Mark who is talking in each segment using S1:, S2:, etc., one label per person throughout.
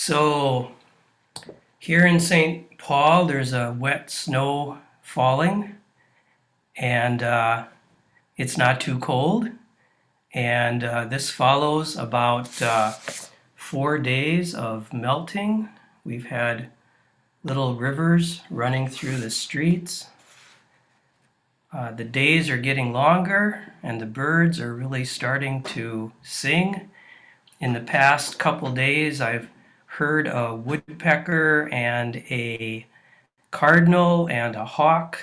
S1: So here in St. Paul, there's a wet snow falling, and it's not too cold. And this follows about 4 days of melting. We've had little rivers running through the streets. The days are getting longer, and the birds are really starting to sing. In the past couple days, I've heard a woodpecker and a cardinal and a hawk,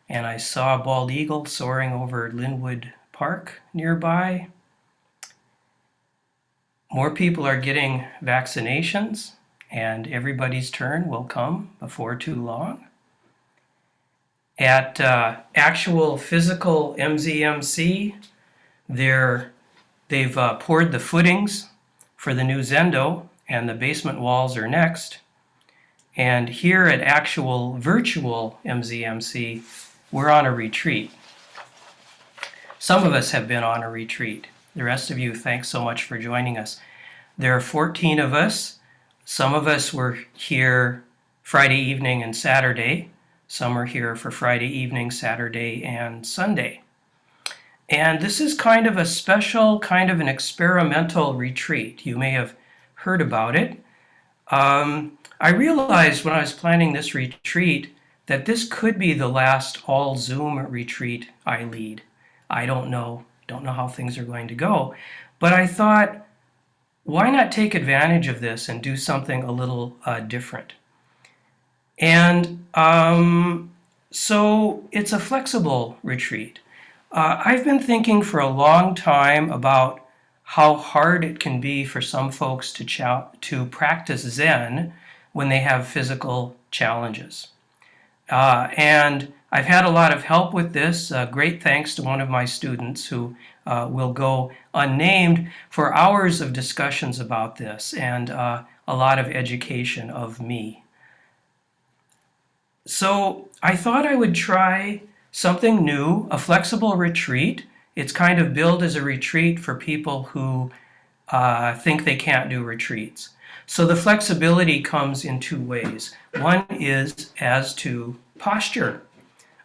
S1: and I saw a bald eagle soaring over Linwood Park nearby. More people are getting vaccinations, and everybody's turn will come before too long. At actual physical MZMC, they've poured the footings for the new Zendo, and the basement walls are next. And here at actual virtual MZMC, we're on a retreat. Some of us have been on a retreat. The rest of you, thanks so much for joining us. There are 14 of us. Some of us were here Friday evening and Saturday. Some are here for Friday evening, Saturday, and Sunday. And this is kind of a special, kind of an experimental retreat. You may have heard about it. I realized when I was planning this retreat that this could be the last all Zoom retreat I lead. I don't know how things are going to go, but I thought, why not take advantage of this and do something a little different? And so it's a flexible retreat. I've been thinking for a long time about how hard it can be for some folks to practice Zen when they have physical challenges. And I've had a lot of help with this. Great thanks to one of my students who will go unnamed for hours of discussions about this and a lot of education of me. So I thought I would try something new, a flexible retreat. It's kind of billed as a retreat for people who think they can't do retreats. So the flexibility comes in two ways. One is as to posture.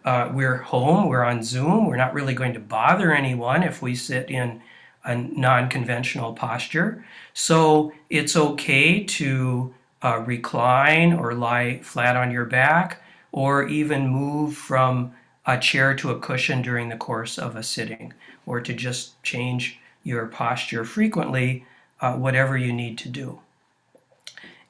S1: We're home, we're on Zoom, we're not really going to bother anyone if we sit in a non-conventional posture. So it's okay to recline or lie flat on your back, or even move from a chair to a cushion during the course of a sitting, or to just change your posture frequently, whatever you need to do.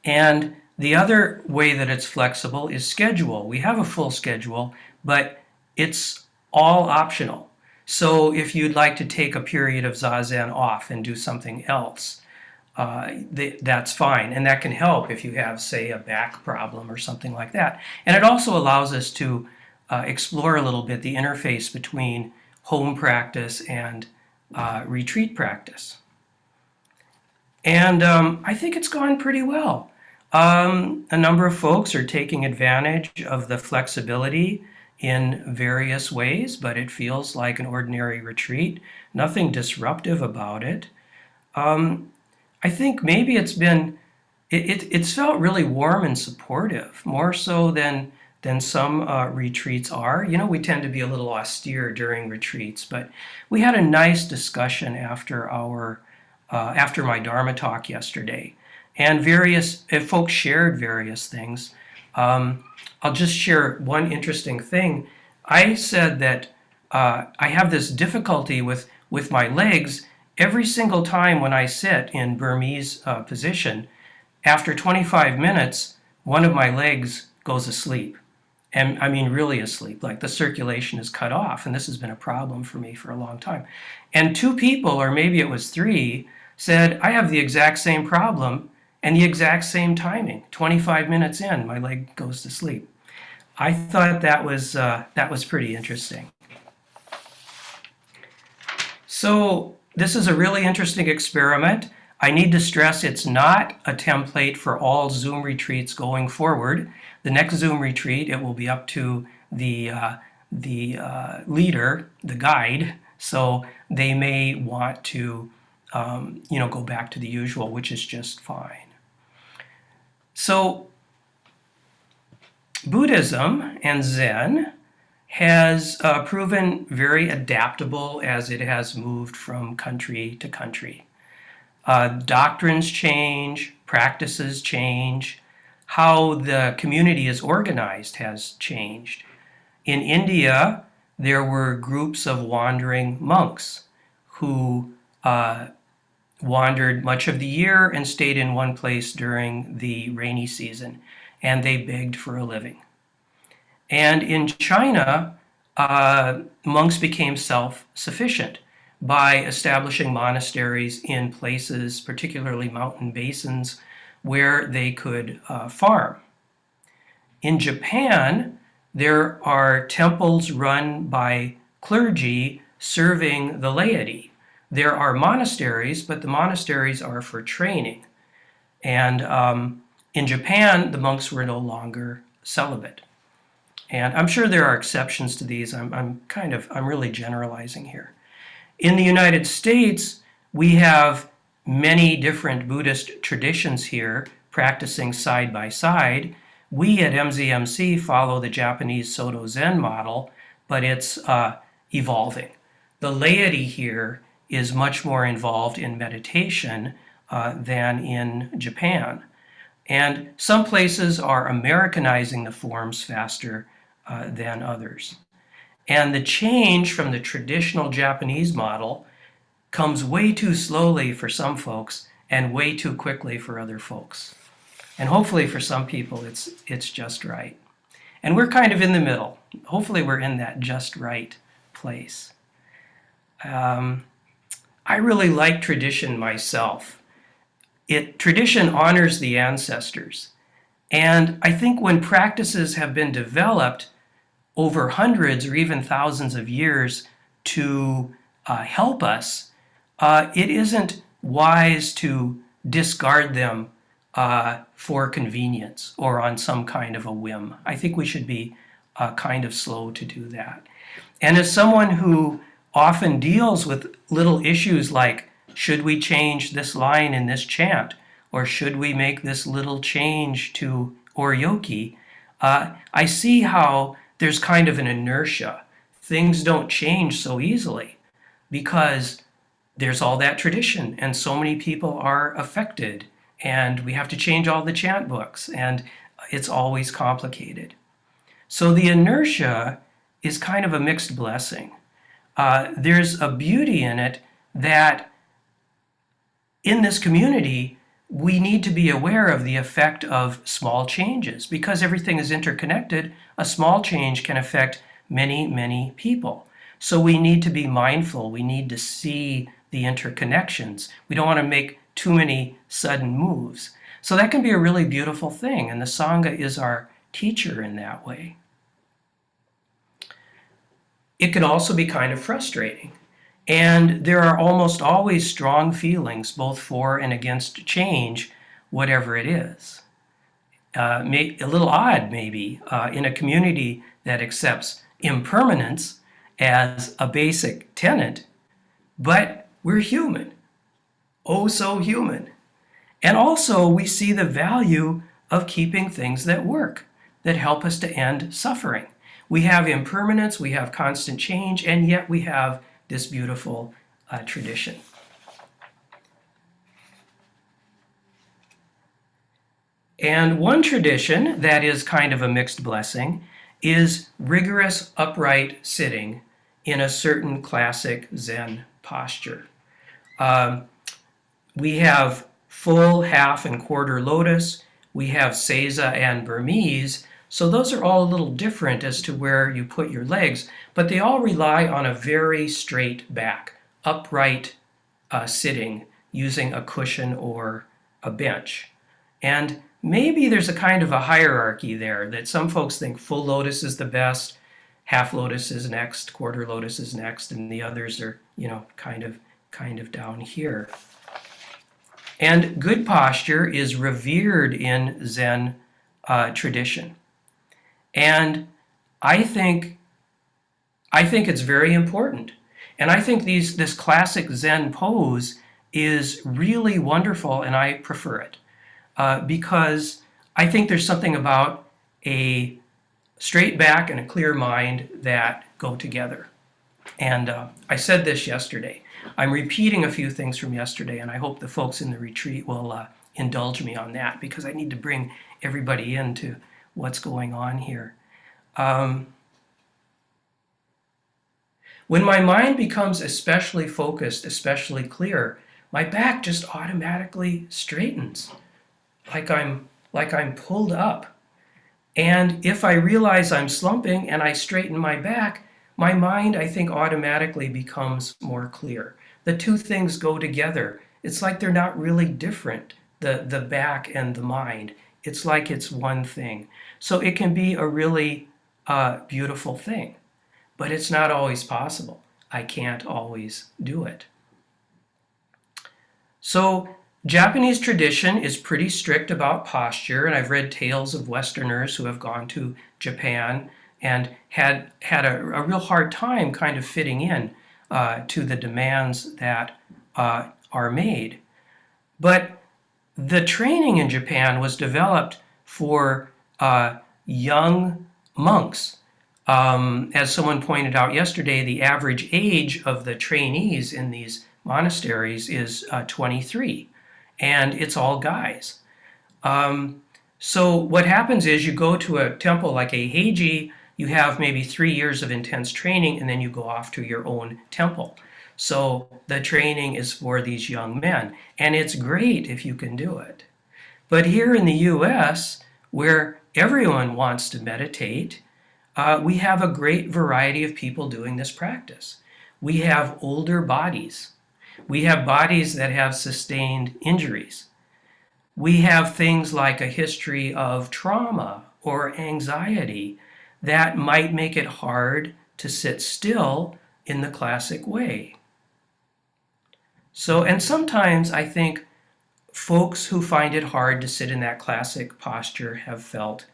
S1: And the other way that it's flexible is schedule. We have a full schedule, but it's all optional. So if you'd like to take a period of zazen off and do something else, that's fine. And that can help if you have, say, a back problem or something like that. And it also allows us to explore a little bit the interface between home practice and retreat practice. And I think it's gone pretty well. A number of folks are taking advantage of the flexibility in various ways, but it feels like an ordinary retreat. Nothing disruptive about it. I think maybe it's felt really warm and supportive, more so than some retreats are. You know, we tend to be a little austere during retreats, but we had a nice discussion after my Dharma talk yesterday. And if folks shared various things. I'll just share one interesting thing. I said that I have this difficulty with my legs. Every single time when I sit in Burmese position, after 25 minutes, one of my legs goes asleep. And I mean really asleep, like the circulation is cut off. And this has been a problem for me for a long time. And two people, or maybe it was three, said, I have the exact same problem and the exact same timing. 25 minutes in, my leg goes to sleep. I thought that was pretty interesting. So this is a really interesting experiment. I need to stress it's not a template for all Zoom retreats going forward. The next Zoom retreat, it will be up to the leader, the guide, so they may want to go back to the usual, which is just fine. So Buddhism and Zen has proven very adaptable as it has moved from country to country. Doctrines change, practices change, how the community is organized has changed. In India, there were groups of wandering monks who wandered much of the year and stayed in one place during the rainy season, and they begged for a living. And in China, monks became self-sufficient by establishing monasteries in places, particularly mountain basins, where they could farm. In Japan, there are temples run by clergy serving the laity. There are monasteries, but the monasteries are for training. And in Japan, the monks were no longer celibate. And I'm sure there are exceptions to these. I'm really generalizing here. In the United States, we have many different Buddhist traditions here practicing side by side. We at MZMC follow the Japanese Soto Zen model, but it's evolving. The laity here is much more involved in meditation than in Japan. And some places are Americanizing the forms faster than others. And the change from the traditional Japanese model comes way too slowly for some folks and way too quickly for other folks. And hopefully for some people it's just right. And we're kind of in the middle. Hopefully we're in that just right place. I really like tradition myself. Tradition honors the ancestors. And I think when practices have been developed over hundreds or even thousands of years to help us, it isn't wise to discard them for convenience or on some kind of a whim. I think we should be kind of slow to do that. And as someone who often deals with little issues like, should we change this line in this chant? Or should we make this little change to Oryoki? I see how there's kind of an inertia. Things don't change so easily because there's all that tradition and so many people are affected and we have to change all the chant books and it's always complicated. So the inertia is kind of a mixed blessing. There's a beauty in it that in this community, we need to be aware of the effect of small changes. Because everything is interconnected, a small change can affect many, many people. So we need to be mindful. We need to see the interconnections. We don't want to make too many sudden moves. So that can be a really beautiful thing, and the Sangha is our teacher in that way. It can also be kind of frustrating. And there are almost always strong feelings, both for and against change, whatever it is. A little odd, maybe, in a community that accepts impermanence as a basic tenet, but we're human. Oh, so human. And also, we see the value of keeping things that work, that help us to end suffering. We have impermanence, we have constant change, and yet we have this beautiful tradition. And one tradition that is kind of a mixed blessing is rigorous upright sitting in a certain classic Zen posture. We have full, half, and quarter lotus. We have seiza and Burmese. So those are all a little different as to where you put your legs, but they all rely on a very straight back, upright sitting using a cushion or a bench. And maybe there's a kind of a hierarchy there that some folks think full lotus is the best, half lotus is next, quarter lotus is next, and the others are, kind of down here. And good posture is revered in Zen tradition. And I think it's very important. And I think this classic Zen pose is really wonderful, and I prefer it because I think there's something about a straight back and a clear mind that go together. And I said this yesterday. I'm repeating a few things from yesterday, and I hope the folks in the retreat will indulge me on that, because I need to bring everybody into what's going on here. When my mind becomes especially focused, especially clear, my back just automatically straightens, like I'm pulled up. And if I realize I'm slumping and I straighten my back, my mind, I think, automatically becomes more clear. The two things go together. It's like they're not really different, the back and the mind. It's like it's one thing. So it can be a really beautiful thing, but it's not always possible. I can't always do it. So Japanese tradition is pretty strict about posture, and I've read tales of Westerners who have gone to Japan and had a real hard time kind of fitting in to the demands that are made. But the training in Japan was developed for young monks. As someone pointed out yesterday, the average age of the trainees in these monasteries is 23, and it's all guys. So what happens is you go to a temple like a Heiji, you have maybe 3 years of intense training, and then you go off to your own temple. So the training is for these young men, and it's great if you can do it. But here in the US, where everyone wants to meditate, we have a great variety of people doing this practice. We have older bodies. We have bodies that have sustained injuries. We have things like a history of trauma or anxiety that might make it hard to sit still in the classic way. So, and sometimes I think folks who find it hard to sit in that classic posture have felt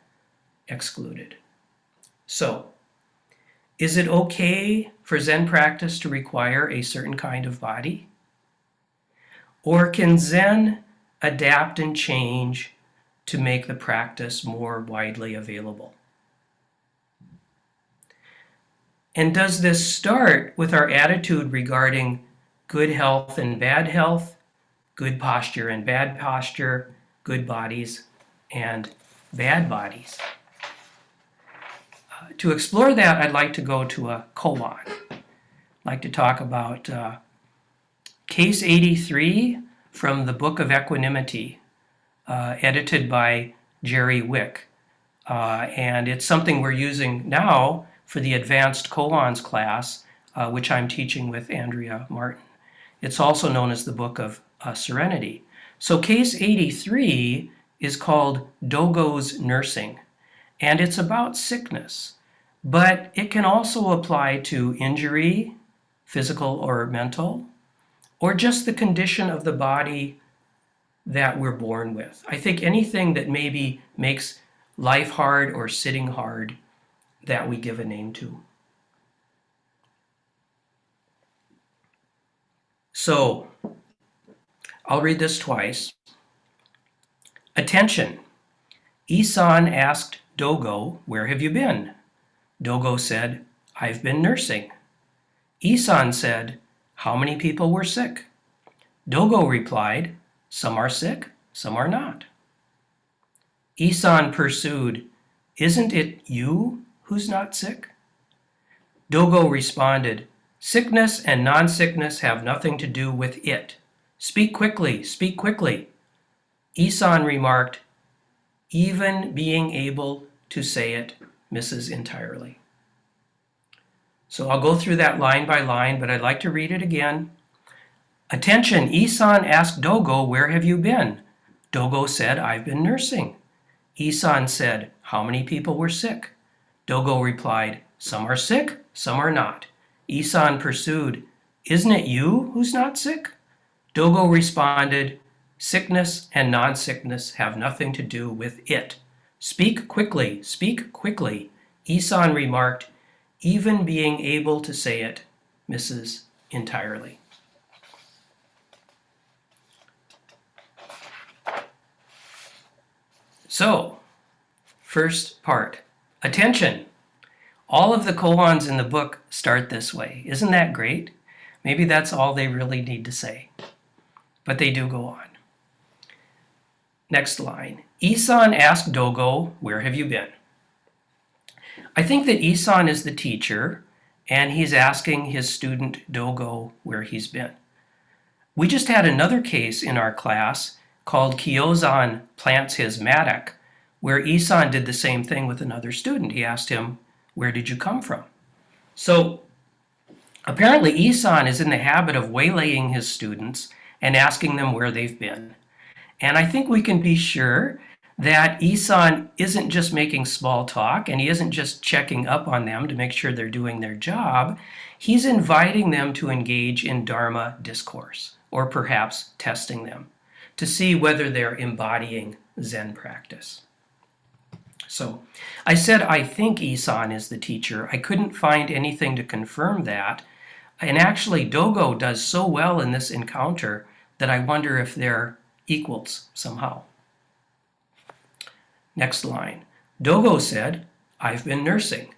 S1: excluded. So, is it okay for Zen practice to require a certain kind of body? Or can Zen adapt and change to make the practice more widely available? And does this start with our attitude regarding good health and bad health, good posture and bad posture, good bodies and bad bodies? To explore that, I'd like to go to a koan. I'd like to talk about Case 83 from the Book of Equanimity, edited by Jerry Wick. And it's something we're using now for the advanced koans class, which I'm teaching with Andrea Martin. It's also known as the Book of Serenity. So Case 83 is called Dogo's Nursing, and it's about sickness. But it can also apply to injury, physical or mental, or just the condition of the body that we're born with. I think anything that maybe makes life hard or sitting hard that we give a name to. So I'll read this twice. Attention. Isan asked Dogo, "Where have you been?" Dogo said, "I've been nursing." Isan said, "How many people were sick?" Dogo replied, "Some are sick, some are not." Isan pursued, "Isn't it you who's not sick?" Dogo responded, "Sickness and non-sickness have nothing to do with it. Speak quickly, speak quickly." Isan remarked, "Even being able to say it misses entirely." So I'll go through that line by line, but I'd like to read it again. Attention, Isan asked Dogo, "Where have you been?" Dogo said, "I've been nursing." Isan said, "How many people were sick?" Dogo replied, "Some are sick, some are not." Isan pursued, "Isn't it you who's not sick?" Dogo responded, "Sickness and non-sickness have nothing to do with it. Speak quickly, speak quickly." Isan remarked, "Even being able to say it misses entirely." So, first part, attention. All of the koans in the book start this way. Isn't that great? Maybe that's all they really need to say. But they do go on. Next line. Isan asked Dogo, "Where have you been?" I think that Isan is the teacher, and he's asking his student Dogo where he's been. We just had another case in our class called Kyozan plants his mattock, where Isan did the same thing with another student. He asked him, "Where did you come from?" So apparently Isan is in the habit of waylaying his students and asking them where they've been. And I think we can be sure that Isan isn't just making small talk, and he isn't just checking up on them to make sure they're doing their job. He's inviting them to engage in Dharma discourse, or perhaps testing them, to see whether they're embodying Zen practice. So I said I think Isan is the teacher. I couldn't find anything to confirm that. And actually, Dogo does so well in this encounter that I wonder if they're equals somehow. Next line. Dogo said, "I've been nursing."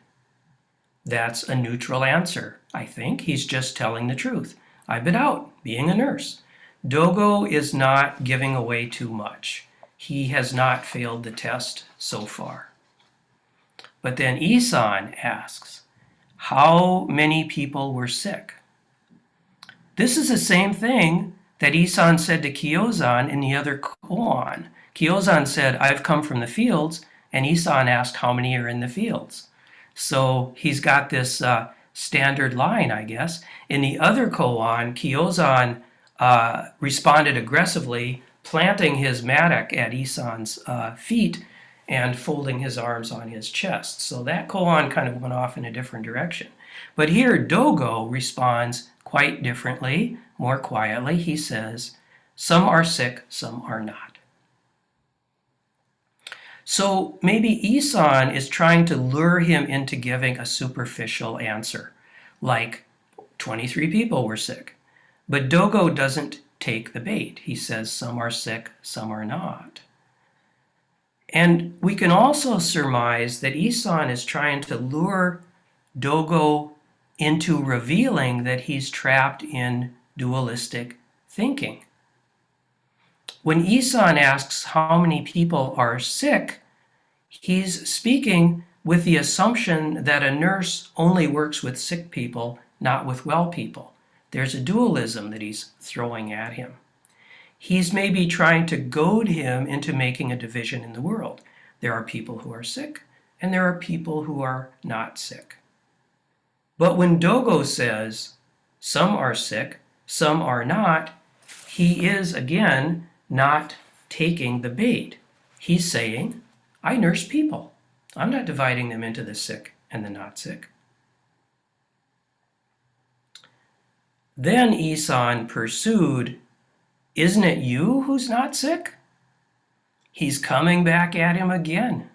S1: That's a neutral answer. I think he's just telling the truth. I've been out being a nurse. Dogo is not giving away too much. He has not failed the test so far. But then Isan asks, how many people were sick? This is the same thing that Isan said to Kyozan in the other koan. Kyozan said, "I've come from the fields," and Isan asked, "How many are in the fields?" So he's got this standard line, I guess. In the other koan, Kyozan responded aggressively, planting his mattock at Isan's feet and folding his arms on his chest. So that koan kind of went off in a different direction. But here, Dogo responds quite differently, more quietly. He says, "Some are sick, some are not." So maybe Isan is trying to lure him into giving a superficial answer, like 23 people were sick. But Dogo doesn't take the bait. He says some are sick, some are not. And we can also surmise that Isan is trying to lure Dogo into revealing that he's trapped in dualistic thinking. When Isan asks how many people are sick, he's speaking with the assumption that a nurse only works with sick people, not with well people. There's a dualism that he's throwing at him. He's maybe trying to goad him into making a division in the world. There are people who are sick, and there are people who are not sick. But when Dogo says, some are sick, some are not, he is, again, not taking the bait. He's saying, I nurse people. I'm not dividing them into the sick and the not sick. Then Isan pursued, isn't it you who's not sick? He's coming back at him again.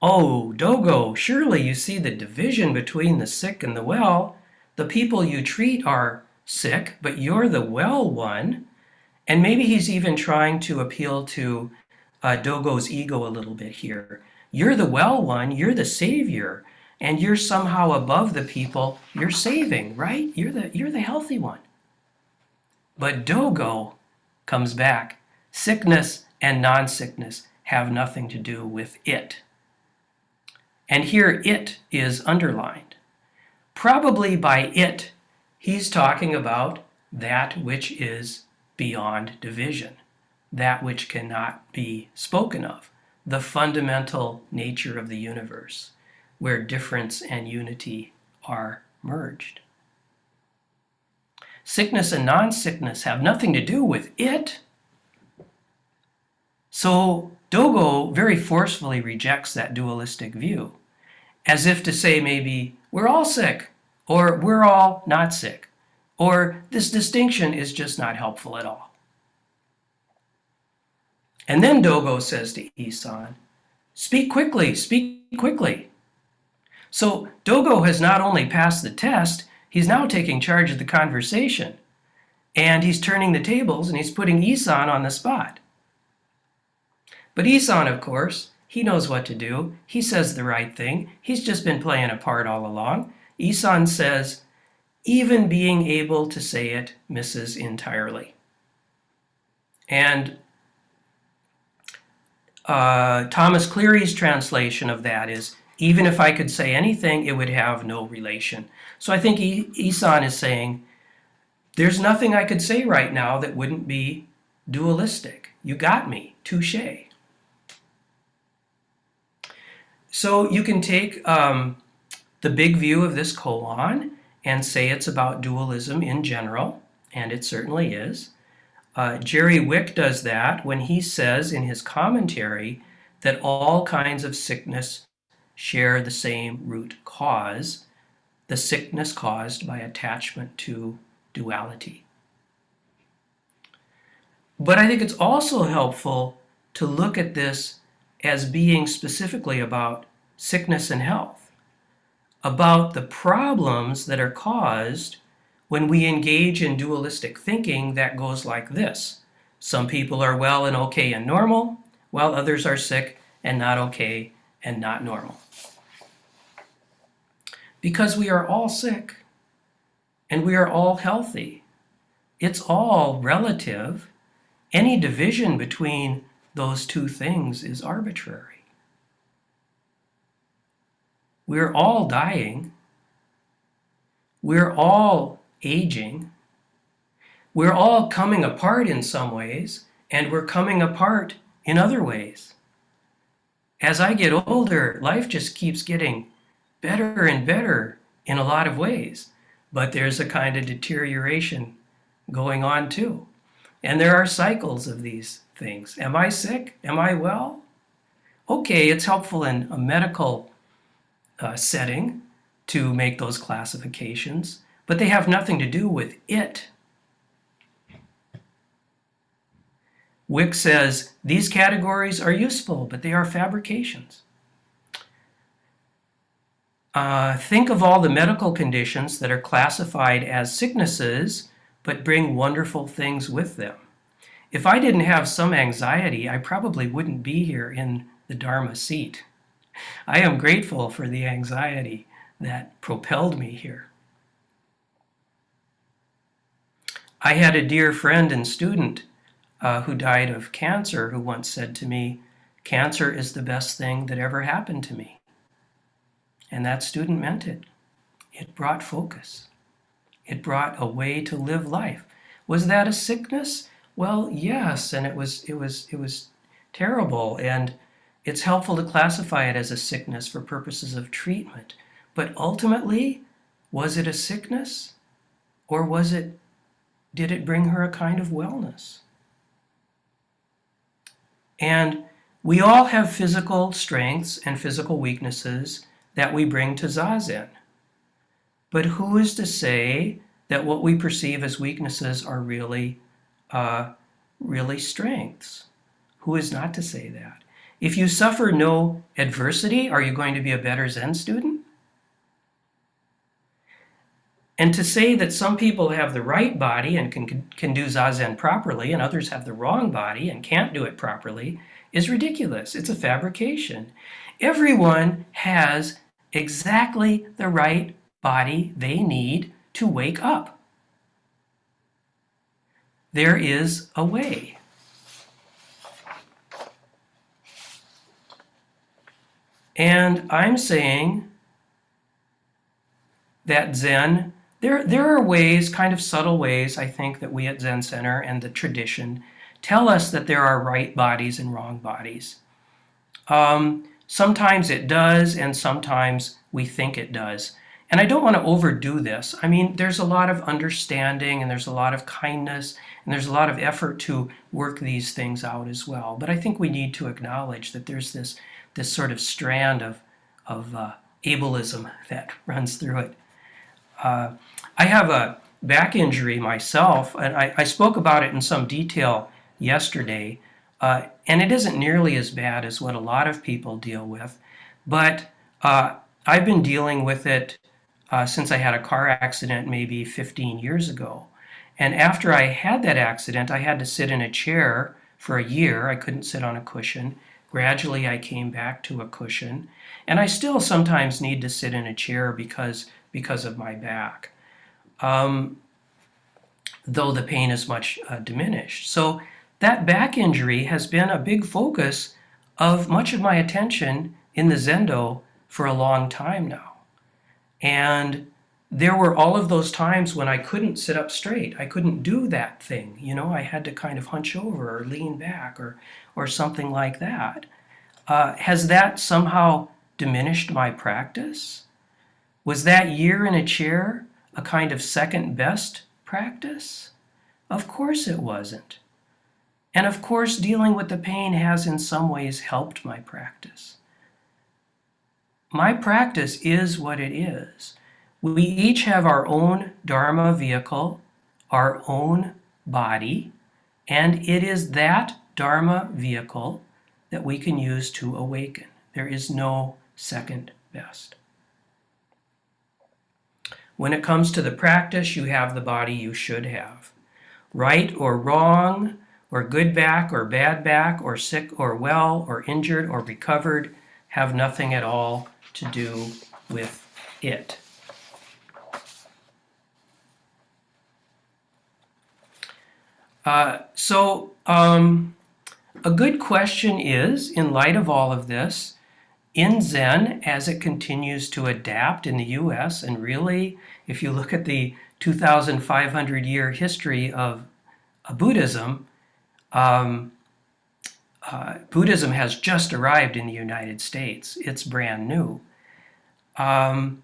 S1: Oh, Dogo, surely you see the division between the sick and the well. The people you treat are sick, but you're the well one. And maybe he's even trying to appeal to Dogo's ego a little bit here. You're the well one, you're the savior, and you're somehow above the people you're saving, right? You're the healthy one. But Dogo comes back. Sickness and non-sickness have nothing to do with it. And here it is underlined. Probably by it, he's talking about that which is beyond division, that which cannot be spoken of, the fundamental nature of the universe, where difference and unity are merged. Sickness and non-sickness have nothing to do with it. So Dogo very forcefully rejects that dualistic view, as if to say maybe we're all sick, or we're all not sick, or this distinction is just not helpful at all. And then Dogo says to Isan, speak quickly, speak quickly. So Dogo has not only passed the test, he's now taking charge of the conversation. And he's turning the tables and he's putting Isan on the spot. But Isan, of course, he knows what to do. He says the right thing. He's just been playing a part all along. Isan says, even being able to say it misses entirely. And Thomas Cleary's translation of that is, even if I could say anything, it would have no relation. So I think Isan is saying, there's nothing I could say right now that wouldn't be dualistic. You got me, touche. So you can take the big view of this koan and say it's about dualism in general, and it certainly is. Jerry Wick does that when he says in his commentary that all kinds of sickness share the same root cause, the sickness caused by attachment to duality. But I think it's also helpful to look at this as being specifically about sickness and health, about the problems that are caused when we engage in dualistic thinking that goes like this. Some people are well and okay and normal, while others are sick and not okay and not normal. Because we are all sick and we are all healthy. It's all relative. Any division between those two things is arbitrary. We're all dying. We're all aging. We're all coming apart in some ways, and we're coming apart in other ways. As I get older, life just keeps getting better and better in a lot of ways, but there's a kind of deterioration going on too. And there are cycles of these things. Am I sick? Am I well? Okay, it's helpful in a medical setting to make those classifications, but they have nothing to do with it. Wick says these categories are useful, but they are fabrications. Think of all the medical conditions that are classified as sicknesses, but bring wonderful things with them. If I didn't have some anxiety, I probably wouldn't be here in the Dharma seat. I am grateful for the anxiety that propelled me here. I had a dear friend and student who died of cancer who once said to me, "Cancer is the best thing that ever happened to me." And that student meant it. It brought focus. It brought a way to live life. Was that a sickness? Well, yes, and it was terrible, and it's helpful to classify it as a sickness for purposes of treatment. But ultimately, was it a sickness, or did it bring her a kind of wellness? And we all have physical strengths and physical weaknesses that we bring to zazen. But who is to say that what we perceive as weaknesses are really strengths? Who is not to say that? If you suffer no adversity, are you going to be a better Zen student? And to say that some people have the right body and can do zazen properly and others have the wrong body and can't do it properly is ridiculous. It's a fabrication. Everyone has exactly the right body they need to wake up. There is a way. And I'm saying that Zen, there are ways, kind of subtle ways, I think, that we at Zen Center and the tradition tell us that there are right bodies and wrong bodies. Sometimes it does, and sometimes we think it does. And I don't want to overdo this. I mean, there's a lot of understanding, and there's a lot of kindness, and there's a lot of effort to work these things out as well. But I think we need to acknowledge that there's this sort of strand of ableism that runs through it. I have a back injury myself, and I spoke about it in some detail yesterday, and it isn't nearly as bad as what a lot of people deal with, but I've been dealing with it since I had a car accident maybe 15 years ago. And after I had that accident, I had to sit in a chair For a year, I couldn't sit on a cushion. Gradually, I came back to a cushion. And I still sometimes need to sit in a chair because of my back, though the pain is much diminished. So that back injury has been a big focus of much of my attention in the Zendo for a long time now. And there were all of those times when I couldn't sit up straight. I couldn't do that thing. I had to kind of hunch over or lean back or something like that. Has that somehow diminished my practice? Was that year in a chair a kind of second best practice? Of course it wasn't. And of course, dealing with the pain has in some ways helped my practice. My practice is what it is. We each have our own Dharma vehicle, our own body, and it is that Dharma vehicle that we can use to awaken. There is no second best. When it comes to the practice, you have the body you should have. Right or wrong, or good back or bad back, or sick or well, or injured or recovered, have nothing at all to do with it. A good question is, in light of all of this, in Zen, as it continues to adapt in the US, and really, if you look at the 2,500-year history of Buddhism, Buddhism has just arrived in the United States. It's brand new. Are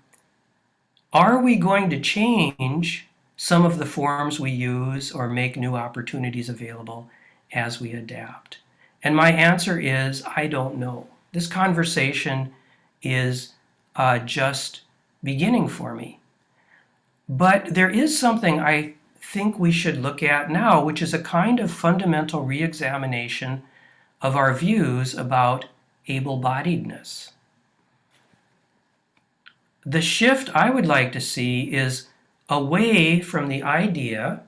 S1: we going to change some of the forms we use or make new opportunities available as we adapt? And my answer is, I don't know. This conversation is just beginning for me. But there is something I think we should look at now, which is a kind of fundamental re-examination of our views about able-bodiedness. The shift I would like to see is away from the idea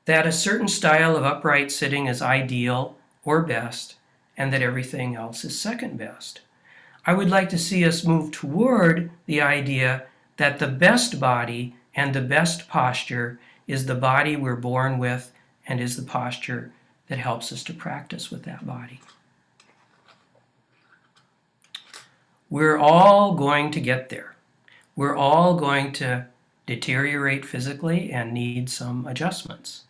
S1: that a certain style of upright sitting is ideal or best, and that everything else is second best. I would like to see us move toward the idea that the best body and the best posture is the body we're born with and is the posture that helps us to practice with that body. We're all going to get there. We're all going to deteriorate physically and need some adjustments.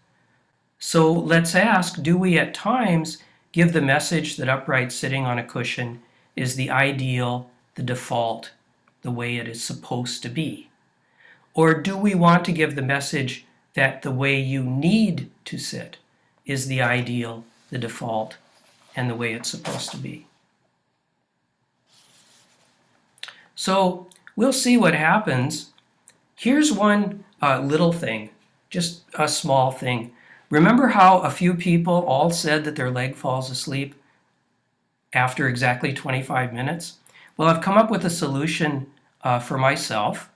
S1: So let's ask, do we at times give the message that upright sitting on a cushion is the ideal, the default, the way it is supposed to be? Or do we want to give the message that the way you need to sit is the ideal, the default, and the way it's supposed to be? So we'll see what happens. Here's one little thing, just a small thing. Remember how a few people all said that their leg falls asleep after exactly 25 minutes? Well, I've come up with a solution for myself.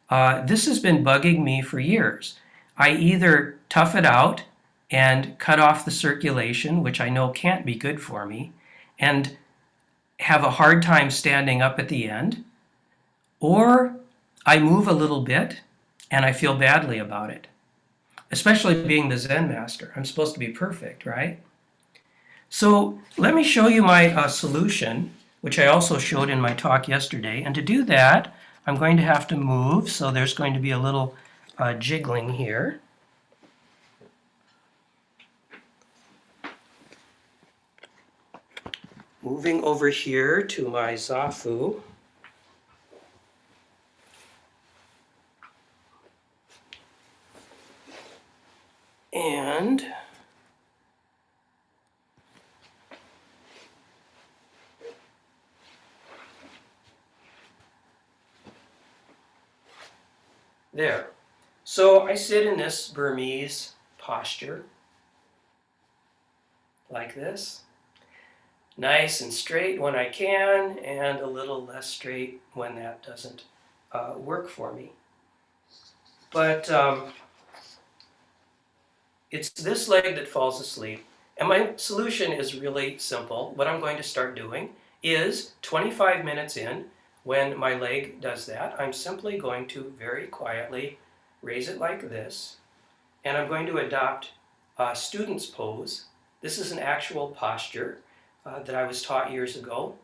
S1: This has been bugging me for years. I either tough it out and cut off the circulation, which I know can't be good for me, and have a hard time standing up at the end, or I move a little bit and I feel badly about it. Especially being the Zen master. I'm supposed to be perfect, right? So let me show you my solution, which I also showed in my talk yesterday. And to do that, I'm going to have to move. So there's going to be a little jiggling here. Moving over here to my zafu. And there. So I sit in this Burmese posture, like this. Nice and straight when I can, and a little less straight when that doesn't work for me. But it's this leg that falls asleep. And my solution is really simple. What I'm going to start doing is 25 minutes in, when my leg does that, I'm simply going to very quietly raise it like this, and I'm going to adopt a student's pose. This is an actual posture that I was taught years ago,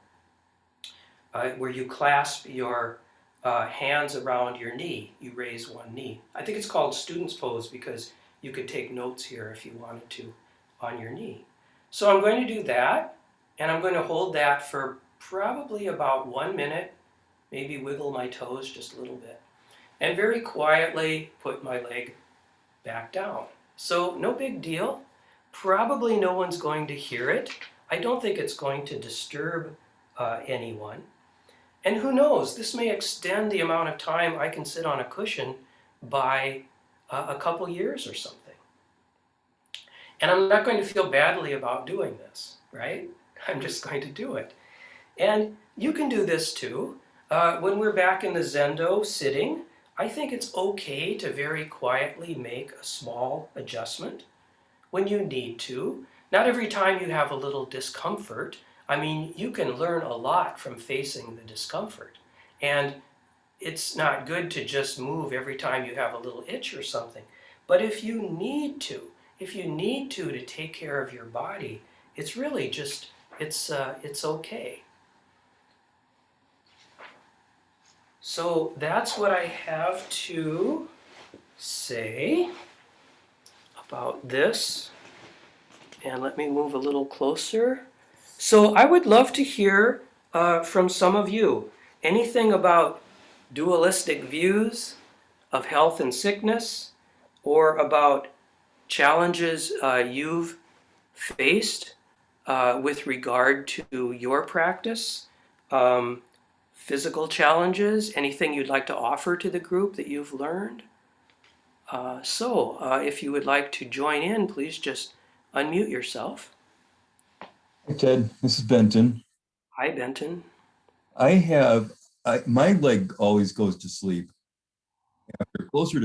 S1: where you clasp your hands around your knee. You raise one knee. I think it's called student's pose because you could take notes here if you wanted to on your knee. So I'm going to do that, and I'm going to hold that for probably about 1 minute, maybe wiggle my toes just a little bit, and very quietly put my leg back down. So no big deal. Probably no one's going to hear it. I don't think it's going to disturb anyone. And who knows, this may extend the amount of time I can sit on a cushion by a couple years or something. And I'm not going to feel badly about doing this, right? I'm just going to do it. And you can do this too. When we're back in the Zendo sitting, I think it's okay to very quietly make a small adjustment when you need to. Not every time you have a little discomfort. I mean, you can learn a lot from facing the discomfort. And it's not good to just move every time you have a little itch or something. But if you need to take care of your body, it's really just, it's okay. So that's what I have to say about this. And let me move a little closer. So I would love to hear from some of you. Anything about dualistic views of health and sickness, or about challenges you've faced with regard to your practice, physical challenges, anything you'd like to offer to the group that you've learned. If you would like to join in, please just unmute yourself.
S2: Hi, Ted. This is Benton.
S1: Hi, Benton.
S2: My leg always goes to sleep after closer to